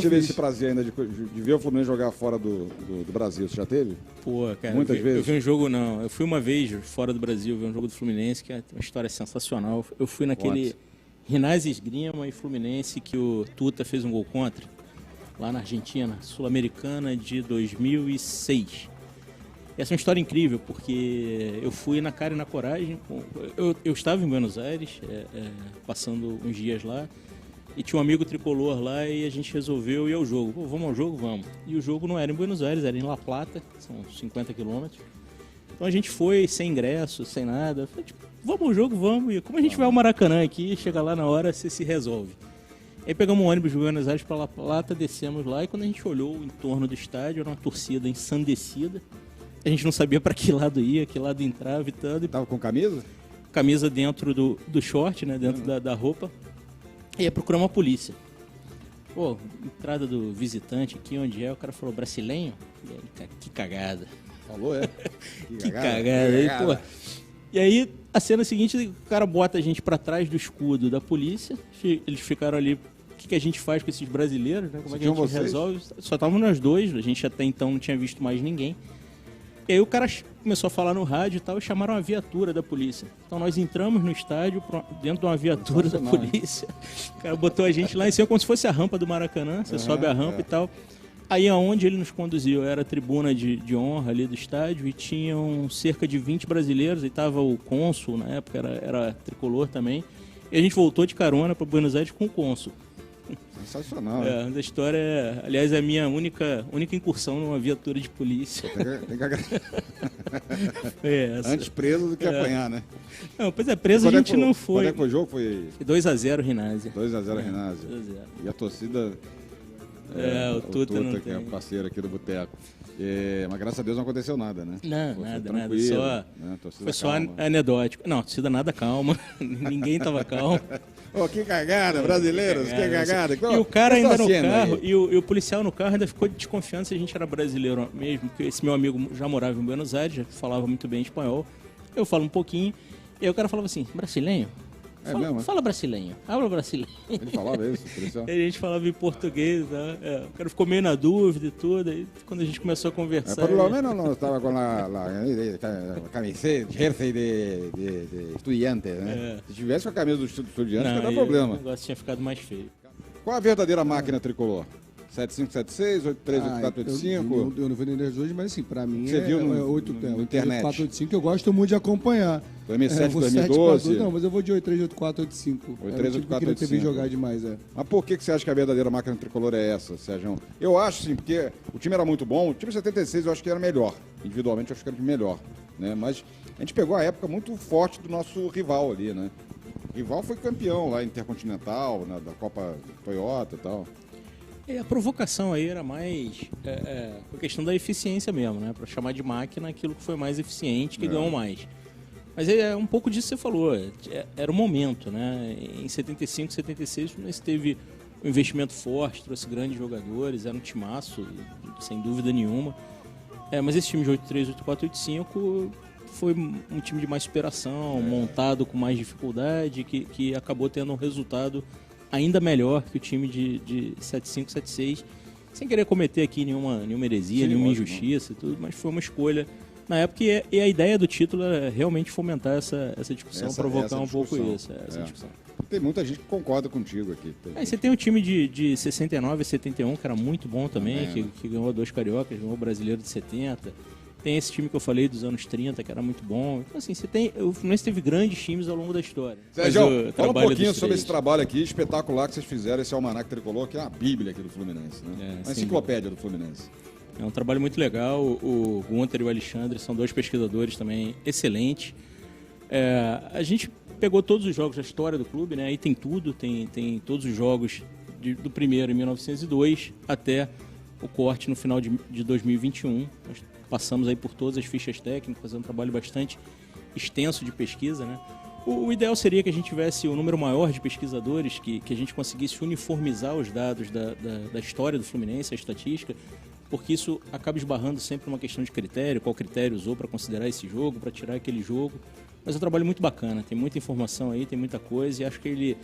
que eu tive fiz. esse prazer ainda de ver o Fluminense jogar fora do Brasil. Você já teve? Pô, cara, Muitas vezes? Eu vi um jogo, não. Eu fui uma vez fora do Brasil, ver um jogo do Fluminense, que é uma história sensacional. Eu fui naquele Rinazzi Esgrima e Fluminense que o Tuta fez um gol contra, lá na Argentina, Sul-Americana de 2006. Essa é uma história incrível, porque eu fui na cara e na coragem. Eu estava em Buenos Aires, passando uns dias lá, e tinha um amigo tricolor lá e a gente resolveu ir ao jogo. Pô, vamos ao jogo? Vamos. E o jogo não era em Buenos Aires, era em La Plata, são 50 quilômetros. Então a gente foi sem ingresso, sem nada. Falei, tipo, vamos ao jogo, vamos. E como a gente vai ao Maracanã aqui, chega lá na hora, você se resolve. Aí pegamos um ônibus de Buenos Aires para La Plata, descemos lá e quando a gente olhou o entorno do estádio, era uma torcida ensandecida. A gente não sabia para que lado ia, que lado entrava e tanto. Tava com camisa? Camisa dentro do short, né? Dentro da roupa. E ia procurar uma polícia. Pô, entrada do visitante aqui, onde é? O cara falou, brasileiro? Que cagada. Falou, é? Que cagada. Aí, pô. E aí, a cena seguinte, o cara bota a gente para trás do escudo da polícia. Eles ficaram ali, o que a gente faz com esses brasileiros, né? Como é que a gente resolve? Só estávamos nós dois, a gente até então não tinha visto mais ninguém. E aí o cara começou a falar no rádio e tal, e chamaram a viatura da polícia. Então nós entramos no estádio, dentro de uma viatura da polícia. O cara botou a gente lá em cima como se fosse a rampa do Maracanã, você sobe a rampa e tal. Aí aonde ele nos conduziu era a tribuna de honra ali do estádio e tinham cerca de 20 brasileiros, e estava o cônsul, na época era tricolor também. E a gente voltou de carona para Buenos Aires com o cônsul. Sensacional, A história aliás, é a minha única incursão numa viatura de polícia. Tem que antes preso do que apanhar, né? Não, pois preso a gente não foi. Quando é que foi o jogo? Foi 2-0 Rinazzi. 2-0 Rinazzi. 2-0. E a torcida... o Tuta não que tem. é parceiro aqui do Boteco. Mas graças a Deus não aconteceu nada, né? Não, nada. Só, né? foi só anedótico. Não, a torcida nada calma. Ninguém tava calmo. Que cagada, brasileiros, que cagada. E o cara ainda no carro, e o policial no carro ainda ficou desconfiando se a gente era brasileiro mesmo, porque esse meu amigo já morava em Buenos Aires, já falava muito bem espanhol. Eu falo um pouquinho, e aí o cara falava assim, brasileiro? Fala brasileiro, habla brasileiro. Ele falava isso, policial? A gente falava em português, né? O cara ficou meio na dúvida e tudo, aí quando a gente começou a conversar... Pelo menos não estava com a camiseta, jersey de estudiante, né? Se tivesse com a camisa do estudiante, não ia dar problema. O negócio tinha ficado mais feio. Qual a verdadeira máquina tricolor? 7576, 838485? Eu não vou entender hoje, mas assim, pra mim você viu no 8485, eu gosto muito de acompanhar. 2007, 2012? Não, mas eu vou de 838485. 838485. Eu queria jogar demais, Mas por que você acha que a verdadeira máquina tricolor é essa, Sérgio? Eu acho, sim, porque o time era muito bom. O time 76 eu acho que era melhor. Individualmente eu acho que era melhor. Né? Mas a gente pegou a época muito forte do nosso rival ali, né? O rival foi campeão lá, Intercontinental, da Copa Toyota e tal. A provocação aí era mais a questão da eficiência mesmo, né? Para chamar de máquina aquilo que foi mais eficiente, que ganhou mais. Mas é um pouco disso que você falou, era o momento, né? Em 75, 76, você teve um investimento forte, trouxe grandes jogadores, era um timaço, sem dúvida nenhuma. Mas esse time de 83, 84, 85 foi um time de mais superação, montado com mais dificuldade, que acabou tendo um resultado ainda melhor que o time de 75, 76, sem querer cometer aqui nenhuma heresia, nenhuma injustiça e tudo, mas foi uma escolha na época e a ideia do título era realmente fomentar essa discussão, provocar um pouco isso, essa discussão. Tem muita gente que concorda contigo aqui. Você tem o time de 69 e 71, que era muito bom também, que ganhou 2 cariocas, ganhou o brasileiro de 70. Tem esse time que eu falei dos anos 30, que era muito bom. Então, assim, o Fluminense teve grandes times ao longo da história. Sérgio, fala um pouquinho sobre esse trabalho aqui, espetacular que vocês fizeram, esse Almanac Tricolor, que é a bíblia aqui do Fluminense, né? Uma enciclopédia do Fluminense. É um trabalho muito legal. O Gunter e o Alexandre são 2 pesquisadores também excelentes. A gente pegou todos os jogos da história do clube, né? Aí tem tudo, tem todos os jogos do primeiro em 1902 até o corte no final de 2021. Nós passamos aí por todas as fichas técnicas, fazendo um trabalho bastante extenso de pesquisa, né? O ideal seria que a gente tivesse um número maior de pesquisadores, que a gente conseguisse uniformizar os dados da história do Fluminense, a estatística, porque isso acaba esbarrando sempre numa questão de critério, qual critério usou para considerar esse jogo, para tirar aquele jogo. Mas é um trabalho muito bacana, tem muita informação aí, tem muita coisa, e acho que ele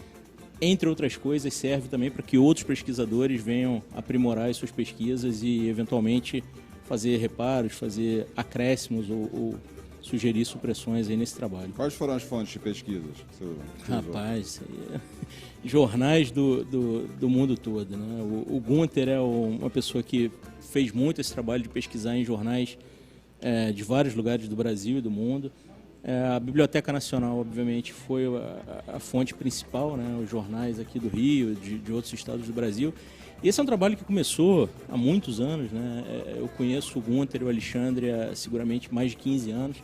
entre outras coisas, serve também para que outros pesquisadores venham aprimorar as suas pesquisas e, eventualmente, fazer reparos, fazer acréscimos ou sugerir supressões aí nesse trabalho. Quais foram as fontes de pesquisas que você usou? Rapaz, isso aí jornais do mundo todo, né? O Gunther é uma pessoa que fez muito esse trabalho de pesquisar em jornais de vários lugares do Brasil e do mundo. A Biblioteca Nacional, obviamente, foi a fonte principal, né? Os jornais aqui do Rio, de outros estados do Brasil. E esse é um trabalho que começou há muitos anos, né? Eu conheço o Gunther e o Alexandre há seguramente mais de 15 anos,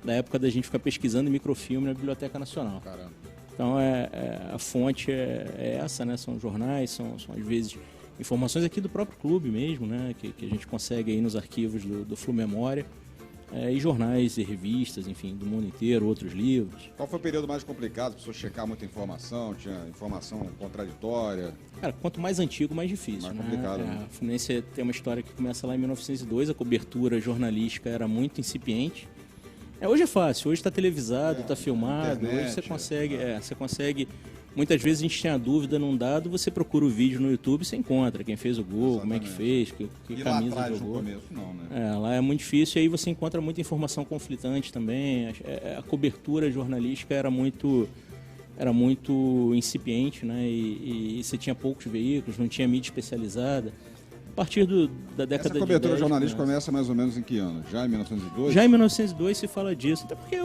da época da gente ficar pesquisando em microfilme na Biblioteca Nacional. Caramba. Então, a fonte é essa, né? São jornais, são às vezes informações aqui do próprio clube mesmo, né? Que a gente consegue aí nos arquivos do Flu Memória. E jornais e revistas, enfim, do mundo inteiro, outros livros. Qual foi o período mais complicado? As pessoas checar muita informação, tinha informação contraditória? Cara, quanto mais antigo, mais difícil. Mais né? complicado. Né? A Fluminense tem uma história que começa lá em 1902, a cobertura jornalística era muito incipiente. Hoje é fácil, hoje está televisado, está filmado, internet, hoje você consegue. Muitas vezes a gente tinha dúvida num dado, você procura o vídeo no YouTube e você encontra quem fez o gol, Exatamente. como é que fez, que E camisa lá atrás, jogou. no começo, não, né? Lá é muito difícil e aí você encontra muita informação conflitante também. A cobertura jornalística era muito incipiente, né? E você tinha poucos veículos, não tinha mídia especializada. A partir da década de 10... Essa cobertura jornalística começa mais ou menos em que ano? Já em 1902? Já em 1902 se fala disso, até porque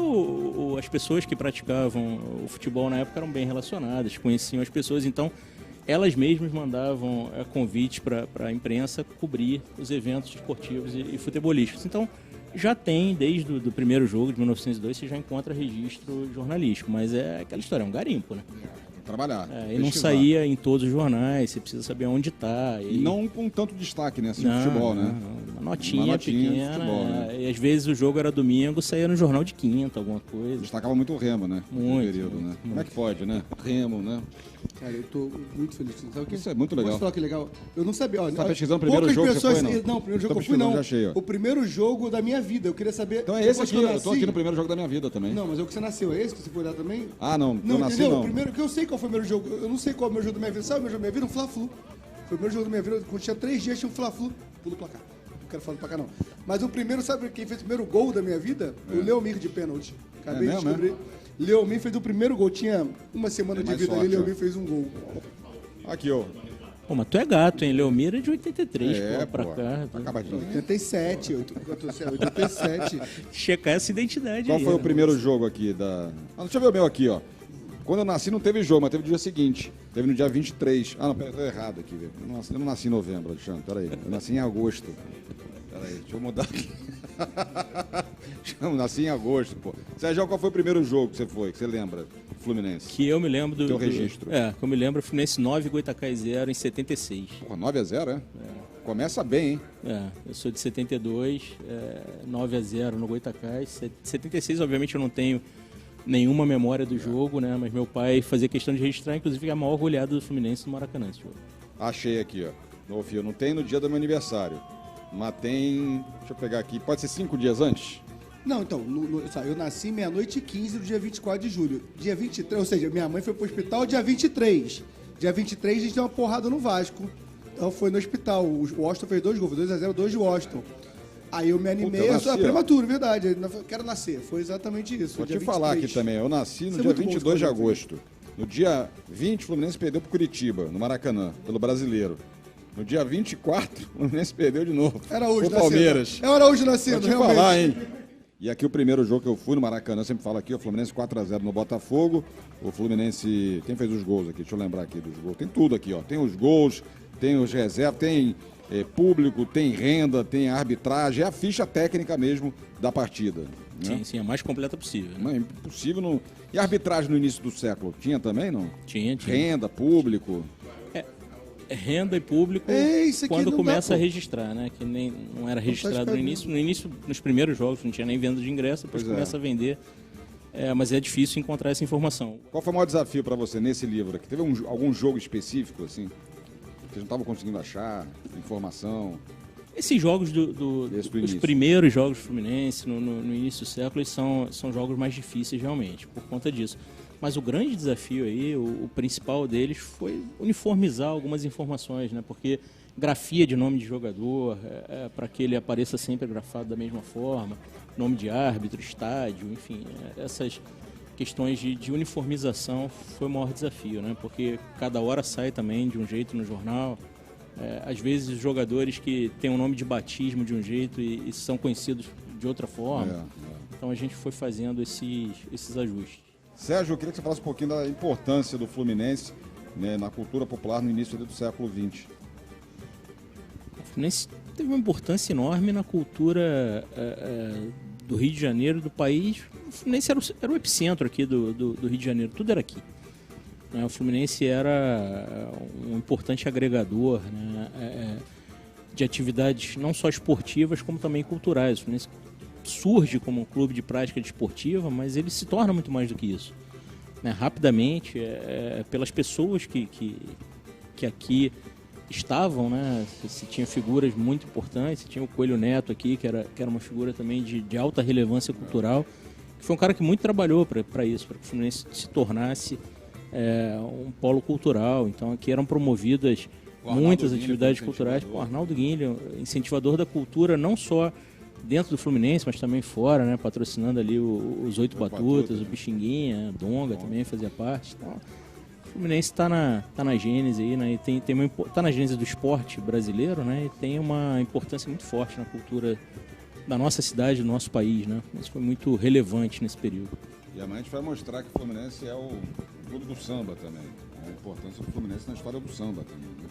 as pessoas que praticavam o futebol na época eram bem relacionadas, conheciam as pessoas, então elas mesmas mandavam convites para a imprensa cobrir os eventos esportivos e futebolísticos. Então já tem, desde o primeiro jogo de 1902, você já encontra registro jornalístico, mas é aquela história, é um garimpo, né? Trabalhar. E não saía em todos os jornais, você precisa saber onde está. E não com tanto destaque, né? Assim, no futebol, né? Uma notinha pequena. Futebol, né? E às vezes o jogo era domingo, saía no jornal de quinta, alguma coisa. Destacava muito o Remo, né? Muito, período, né? muito. Como é que pode, né? Remo, né? Cara, eu tô muito feliz. Sabe o que? Isso é muito legal. Posso falar que legal? Eu não sabia. Você tá pesquisando o primeiro jogo que você foi, não? Não, o primeiro jogo Tô que eu fui, não. pesquisando, já achei, ó. O primeiro jogo da minha vida. Eu queria saber... Então é esse depois aqui, que eu tô aqui no primeiro jogo da minha vida também. Não, mas é o que você nasceu. É esse que você foi lá também? Ah, não. Não, eu nasci, entendeu? não. O primeiro, que eu sei qual foi o primeiro jogo. Eu não sei qual é o meu jogo da minha vida. Sabe o meu jogo da minha vida? Um Fla-Flu. Foi o primeiro jogo da minha vida. Quando tinha 3 dias, tinha um Fla-Flu. Pulo o placar. Não quero falar do placar, não. Mas o primeiro, sabe quem fez o primeiro gol da minha vida? O Leomir de pênalti. Acabei de descobrir. Leomir fez o primeiro gol. Tinha uma semana de vida ali, Leomir fez um gol. Aqui, ó. Pô, mas tu é gato, hein? Leomir é de 83, pra pô, cá. tá acabadinho. 87. 87. Checar essa identidade Qual aí. foi o né? primeiro jogo aqui da... deixa eu ver o meu aqui, ó. Quando eu nasci não teve jogo, mas teve no dia seguinte. Teve no dia 23. Ah, não, peraí, tô errado aqui, velho. Eu não nasci em novembro, Alexandre, peraí. Eu nasci em agosto. Peraí, deixa eu mudar aqui. Eu nasci em agosto, pô. Sérgio, qual foi o primeiro jogo que você lembra? Fluminense. Que eu me lembro do... Teu registro. Que eu me lembro, Fluminense 9, Goitacás 0 em 76. Porra, 9-0, é? Começa bem, hein? Eu sou de 72, 9-0 no Goitacás. 76, obviamente, eu não tenho nenhuma memória do jogo, né? Mas meu pai fazia questão de registrar, inclusive, a maior goleada do Fluminense no Maracanã. Esse jogo. Achei aqui, ó. No fio. Não tem no dia do meu aniversário. Mas tem... Deixa eu pegar aqui. Pode ser 5 dias antes? Não, então, eu nasci meia-noite e 15 do dia 24 de julho. Dia 23, ou seja, minha mãe foi pro hospital dia 23. Dia 23 a gente deu uma porrada no Vasco. Então foi no hospital. O Washington fez 2 gols, 2-0, 2 de Washington. Aí eu me animei, eu nasci, é prematuro, verdade. Eu quero nascer. Foi exatamente isso. Vou te falar aqui também. Eu nasci no dia 22 de agosto. No dia 20, o Fluminense perdeu pro Curitiba, no Maracanã, pelo Brasileiro. No dia 24, o Fluminense perdeu de novo. Era hoje nascendo. Palmeiras. Era hoje nascendo, realmente. Vou te falar, hein? E aqui o primeiro jogo que eu fui no Maracanã, eu sempre falo aqui, o Fluminense 4-0 no Botafogo. O Fluminense... Quem fez os gols aqui? Deixa eu lembrar aqui dos gols. Tem tudo aqui, ó. Tem os gols, tem os reservas, tem público, tem renda, tem arbitragem. É a ficha técnica mesmo da partida. Né? Sim, a mais completa possível. Né? Não, é impossível não... E a arbitragem no início do século? Tinha também, não? Tinha. Renda, público... Renda e público quando começa a registrar, né? Que nem não era registrado no início. No início, nos primeiros jogos, não tinha nem venda de ingresso, depois começa a vender. Mas é difícil encontrar essa informação. Qual foi o maior desafio para você nesse livro aqui? Teve algum jogo específico, assim? Que você não estava conseguindo achar informação? Esses jogos os primeiros jogos do Fluminense, no início do século, eles são jogos mais difíceis realmente, por conta disso. Mas o grande desafio aí, o principal deles, foi uniformizar algumas informações, né? Porque grafia de nome de jogador, para que ele apareça sempre grafado da mesma forma, nome de árbitro, estádio, enfim, essas questões de uniformização foi o maior desafio, né? Porque cada hora sai também de um jeito no jornal. Às vezes os jogadores que têm o nome de batismo de um jeito e são conhecidos de outra forma. Então a gente foi fazendo esses ajustes. Sérgio, eu queria que você falasse um pouquinho da importância do Fluminense, né, na cultura popular no início do século XX. O Fluminense teve uma importância enorme na cultura do Rio de Janeiro, do país. O Fluminense era o epicentro aqui do Rio de Janeiro, tudo era aqui. O Fluminense era um importante agregador, né, de atividades não só esportivas, como também culturais. O Fluminense surge como um clube de prática desportiva, mas ele se torna muito mais do que isso. Né? Rapidamente, pelas pessoas que aqui estavam, né? Se tinha figuras muito importantes, se tinha o Coelho Neto aqui, que era uma figura também de alta relevância cultural, que foi um cara que muito trabalhou para isso, para que o Fluminense se tornasse um polo cultural. Então aqui eram promovidas muitas atividades culturais. O Arnaldo Guinle, incentivador da cultura, não só dentro do Fluminense, mas também fora, né? Patrocinando ali os Oito Batutas, o Pixinguinha, a Donga também fazia parte. Então, o Fluminense está na gênese aí, né? E tá na gênese do esporte brasileiro, né? E tem uma importância muito forte na cultura da nossa cidade, do nosso país, né? Isso foi muito relevante nesse período. E amanhã a gente vai mostrar que o Fluminense é o clube do samba também. A importância do Fluminense na história do samba também, né?